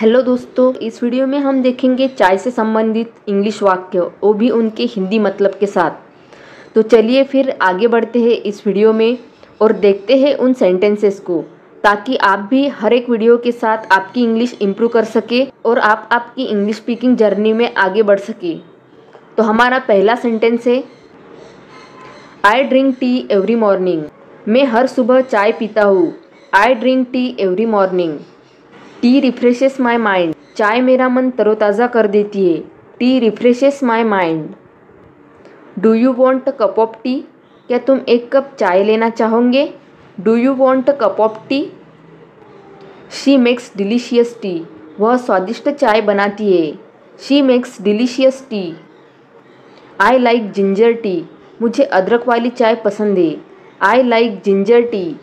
Hello दोस्तों, इस video में हम देखेंगे चाय से संबंधित इंग्लिश वाक्य, वो भी उनके हिंदी मतलब के साथ। तो चलिए फिर आगे बढ़ते हैं इस वीडियो में और देखते हैं उन सेंटेंसेस को, ताकि आप भी हर एक वीडियो के साथ आपकी इंग्लिश इम्प्रूव कर सके और आप आपकी इंग्लिश स्पीकिंग जर्नी में आगे बढ़ सके। तो हमारा पहला सेंटेंस है, आई ड्रिंक टी एवरी मॉर्निंग। मैं हर सुबह चाय पीता हूँ। I drink T every morning. T refreshes my mind. चाय मेरा मन तरोताज़ा कर देती है। Tea refreshes my mind. Do you want a cup of tea. क्या तुम एक कप चाय लेना चाहोगे। Do you want a cup of tea. She makes delicious T. वह स्वादिष्ट चाय बनाती है। She makes delicious T. I like ginger tea. मुझे अदरक वाली चाय पसंद है। I like ginger tea.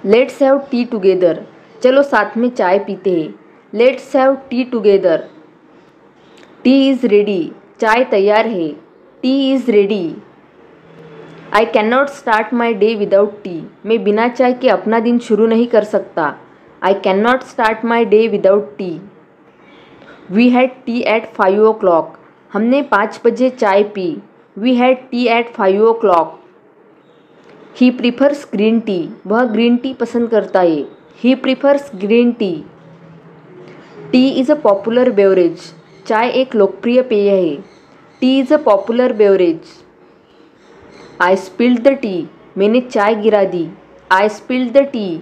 Let's have T together. चलो साथ में चाय पीते हैं। Let's have T together. T is ready. चाय तैयार है। Tea is ready. I can not start my day without T. मैं बिना चाय के अपना दिन शुरू नहीं कर सकता। I can not start my day without tea. We had tea at 5 o'clock। हमने 5 बजे चाय पी। We had tea at 5 o'clock। He prefers green tea. वह ग्रीन टी पसंद करता है। He prefers green tea. Tea is a popular beverage. चाय एक लोकप्रिय पेय है। Tea is a popular beverage. I spilled the tea. मैंने चाय गिरा दी। I spilled the T.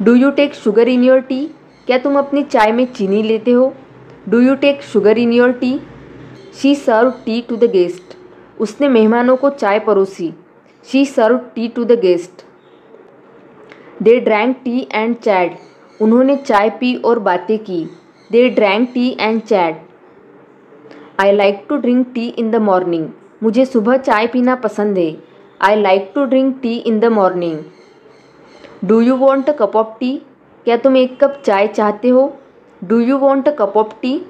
Do you take sugar in your tea. क्या तुम अपनी चाय में चीनी लेते हो। Do you take sugar in your tea. She serve tea to the guest. उसने मेहमानों को चाय परोसी। She serve tea to the guest. They drank tea and chat. उन्होंने चाय पी और बातें की। They drank tea and chat. I like to drink tea in the morning. मुझे सुबह चाय पीना पसंद है। आई like to drink tea in the morning. Do you want a cup of tea. क्या तुम एक कप चाय चाहते हो। Do you want a cup of tea.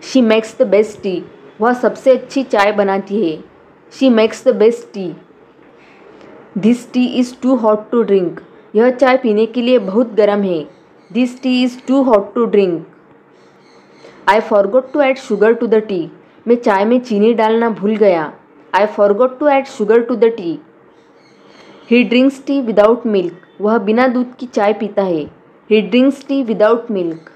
She makes the best tea. वह सबसे अच्छी चाय बनाती है। She makes the best tea. This tea is too hot to drink. यह चाय पीने के लिए बहुत गर्म है। This tea is too hot to drink. I forgot to add sugar to the tea. मैं चाय में चीनी डालना भूल गया। I forgot to add sugar to the tea. He drinks tea without milk. वह बिना दूध की चाय पीता है। He drinks tea without milk.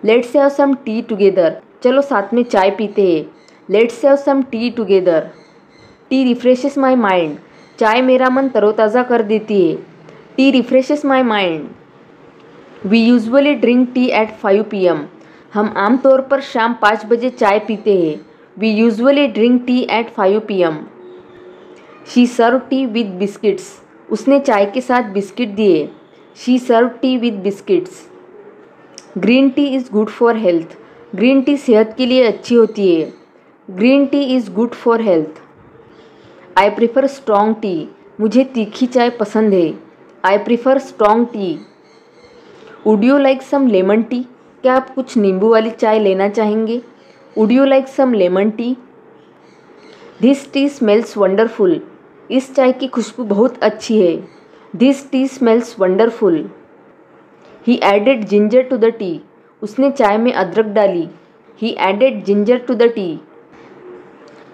Let's have some tea together. चलो साथ में चाय पीते हैं। Let's have some tea together. Tea refreshes my mind. चाय मेरा मन तरोताज़ा कर देती है। Tea refreshes my mind. We usually drink tea at 5 PM। हम आमतौर पर शाम 5 बजे चाय पीते हैं। We usually drink tea at 5 PM। She serve tea with biscuits. उसने चाय के साथ बिस्किट दिए। She serve tea with biscuits. Green tea is good for health. Green tea सेहत के लिए अच्छी होती है। Green tea is good for health. I prefer strong tea. मुझे तीखी चाय पसंद है। I prefer strong tea. Would you like some lemon tea. क्या आप कुछ नींबू वाली चाय लेना चाहेंगे। Would you like some lemon tea. This tea smells wonderful. इस चाय की खुशबू बहुत अच्छी है। This tea smells wonderful. He added ginger to the tea. उसने चाय में अदरक डाली। He added ginger to the tea.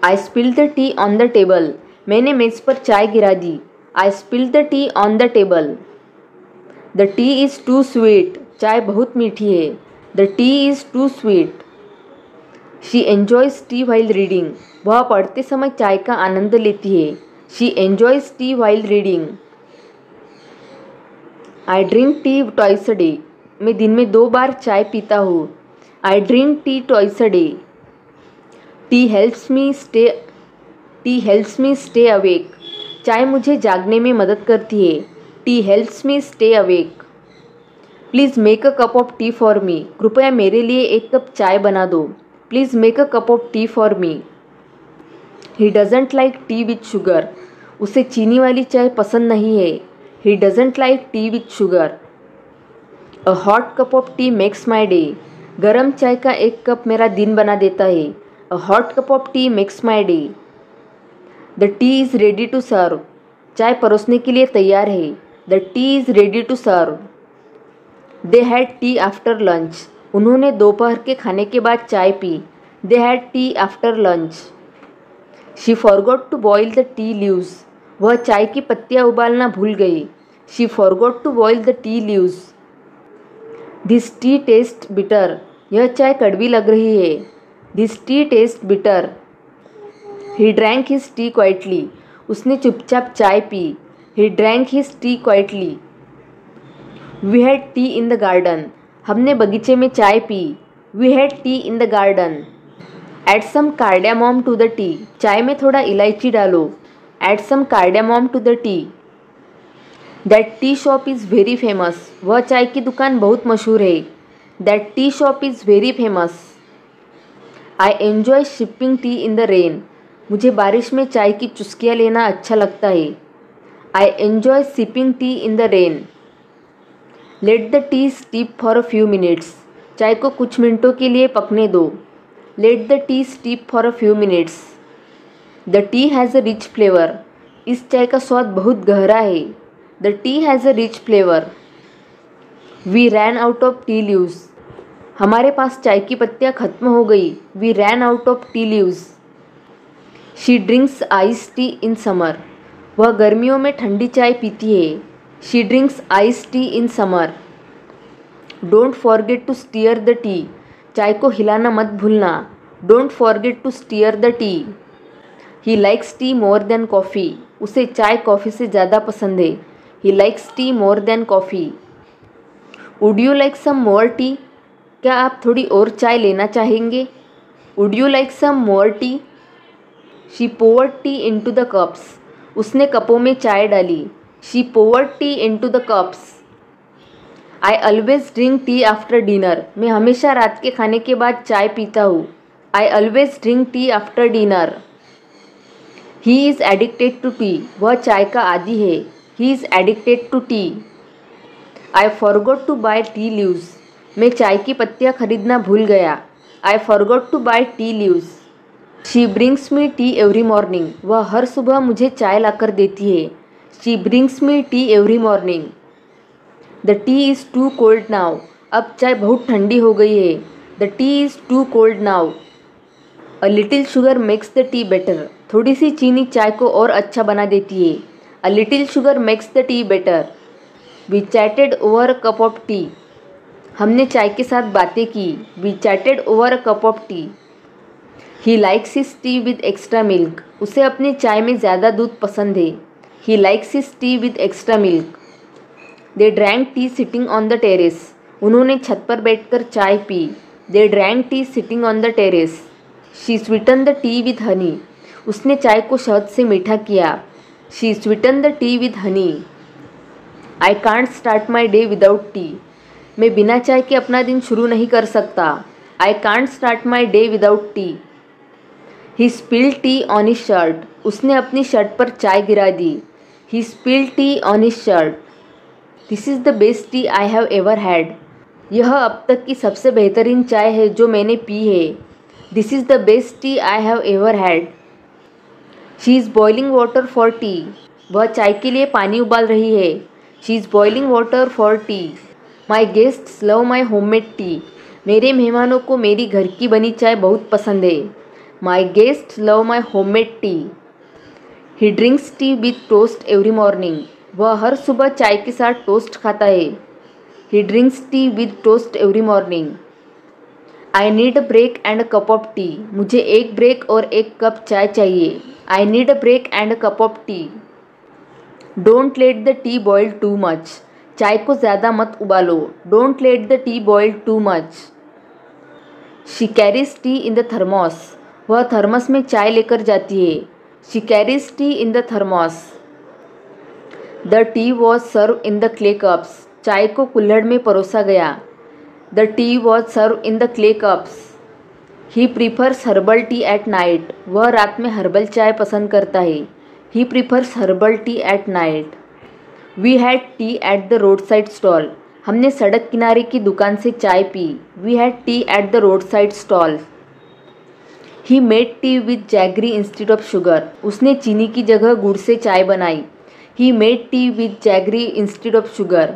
I spilled the tea on the table. मैंने मेज़ पर चाय गिरा दी। I spilled the tea on the table. The tea is too sweet. चाय बहुत मीठी है। The tea is too sweet. She enjoys tea while reading. वह पढ़ते समय चाय का आनंद लेती है। She enjoys tea while reading. I drink tea twice a day. मैं दिन में 2 बार चाय पीता हूँ। I drink tea twice a day. Tea helps me stay awake. चाय मुझे जागने में मदद करती है। Tea helps me stay awake. Please make a cup of tea for me. कृपया मेरे लिए एक कप चाय बना दो। Please make a cup of tea for me. He doesn't like T with sugar. उसे चीनी वाली चाय पसंद नहीं है। He doesn't like T with sugar. A hot cup of tea makes my day. गर्म चाय का एक कप मेरा दिन बना देता है। A hot cup of tea makes my day. The tea is ready to serve. चाय परोसने के लिए तैयार है। The tea is ready to serve. They had tea after lunch. उन्होंने दोपहर के खाने के बाद चाय पी। They had tea after lunch. She forgot to boil the tea leaves. वह चाय की पत्तियाँ उबालना भूल गई। She forgot to boil the tea leaves. This tea taste bitter. यह चाय कड़वी लग रही है। This tea taste bitter. He drank his tea quietly. उसने चुपचाप चाय पी। He drank his tea quietly. We had tea in the garden. हमने बगीचे में चाय पी। We had tea in the garden. Add some cardamom to the tea. चाय में थोड़ा इलायची डालो। Add some cardamom to the tea. That tea shop is very famous. वह चाय की दुकान बहुत मशहूर है। That tea shop is very famous. I enjoy sipping tea in the rain. मुझे बारिश में चाय की चुस्कियाँ लेना अच्छा लगता है। I enjoy sipping tea in the rain. Let the tea steep for a few minutes. चाय को कुछ मिनटों के लिए पकने दो। Let the tea steep for a few minutes. The tea has a rich flavour. इस चाय का स्वाद बहुत गहरा है। The tea has a rich flavour. We ran out of tea leaves. हमारे पास चाय की पत्तियाँ खत्म हो गई। We ran out of tea leaves. She drinks ice tea in summer. वह गर्मियों में ठंडी चाय पीती है। She drinks ice tea in summer. Don't forget to stir the tea. चाय को हिलाना मत भूलना। Don't forget to stir the tea. He likes tea more than coffee. उसे चाय कॉफ़ी से ज़्यादा पसंद है। He likes tea more than coffee. Would you like some more tea. क्या आप थोड़ी और चाय लेना चाहेंगे। Would you like some more tea. She poured tea into the cups. उसने कपों में चाय डाली। She poured tea into the cups. I always drink tea after dinner. मैं हमेशा रात के खाने के बाद चाय पीता हूँ। I always drink tea after dinner. He is addicted to tea. वह चाय का आदी है। He is addicted to tea. I forgot to buy tea leaves. मैं चाय की पत्तियाँ खरीदना भूल गया। I forgot to buy tea leaves. She brings me tea every morning. वह हर सुबह मुझे चाय लाकर देती है। She brings me tea every morning. The tea is too cold now. अब चाय बहुत ठंडी हो गई है। The tea is too cold now. A little sugar makes the tea better. थोड़ी सी चीनी चाय को और अच्छा बना देती है। A little sugar makes the tea better. We chatted over a cup of tea. हमने चाय के साथ बातें की। We chatted over a cup of tea. He likes his tea with extra milk. उसे अपनी चाय में ज़्यादा दूध पसंद है। He likes his tea with extra milk. They drank tea sitting on the terrace. उन्होंने छत पर बैठकर चाय पी। They drank tea sitting on the terrace. She Sutton the T with Honey. उसने चाय को शहद से मीठा किया। She Sutton the T with Honey. I can't start my day without T. मैं बिना चाय के अपना दिन शुरू नहीं कर सकता। I can't start my day without tea. He spilled tea on his shirt. उसने अपनी शर्ट पर चाय गिरा दी। He spilled tea on his shirt. This is the best tea I have ever had. यह अब तक की सबसे बेहतरीन चाय है जो मैंने पी है। This is the best tea I have ever had. She is boiling water for T. वह चाय के लिए पानी उबाल रही है। She is boiling water for T. My guests love my homemade T. मेरे मेहमानों को मेरी घर की बनी चाय बहुत पसंद है। My guests love my homemade tea. He drinks tea with toast every morning. वह हर सुबह चाय के साथ टोस्ट खाता है। He drinks tea with toast every morning. I need a break and a cup of tea. मुझे एक ब्रेक और एक कप चाय चाहिए। I need a break and a cup of tea. Don't let the tea boil too much. चाय को ज़्यादा मत उबालो। Don't let the tea boil too much. She carries tea in the thermos. वह thermos में चाय लेकर जाती है। She carries tea in the thermos. The tea was serve in the clay cups. चाय को कुल्हड़ में परोसा गया। The tea was serve in the clay cups. He prefers herbal tea at night. वह रात में हर्बल चाय पसंद करता है। He prefers herbal tea at night. We had tea at the road side stall. हमने सड़क किनारे की दुकान से चाय पी। We had tea at the road side stall. He made tea with jaggery instead of sugar. उसने चीनी की जगह गुड़ से चाय बनाई। He made tea with jaggery instead of sugar.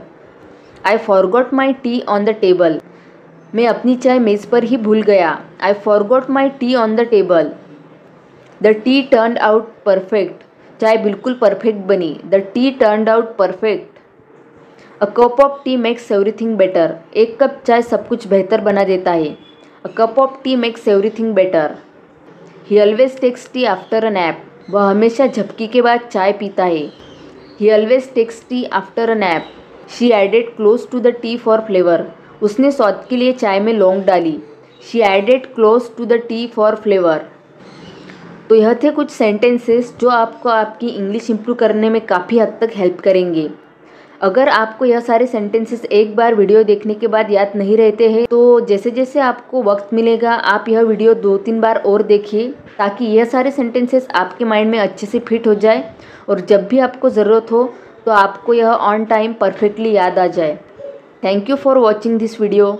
I forgot my tea on the table. मैं अपनी चाय मेज़ पर ही भूल गया। I forgot my tea on the table. The tea turned out perfect. चाय बिल्कुल परफेक्ट बनी। The tea turned out perfect. A cup of tea makes everything better. एक कप चाय सब कुछ बेहतर बना देता है। A cup of tea makes everything better. He always takes tea after a nap. वह हमेशा झपकी के बाद चाय पीता है। He always takes tea after a nap. She added cloves to the tea for flavour. उसने स्वाद के लिए चाय में लौंग डाली। She added cloves to the tea for flavour. तो यह थे कुछ सेंटेंसेस जो आपको आपकी इंग्लिश इंप्रूव करने में काफ़ी हद तक हेल्प करेंगे। अगर आपको यह सारे सेंटेंसेस एक बार वीडियो देखने के बाद याद नहीं रहते हैं तो जैसे जैसे आपको वक्त मिलेगा आप यह वीडियो 2-3 बार और देखिए ताकि यह सारे सेंटेंसेस आपके माइंड में अच्छे से फिट हो जाए और जब भी आपको ज़रूरत हो तो आपको यह ऑन टाइम परफेक्टली याद आ जाए। Thank you for watching this video.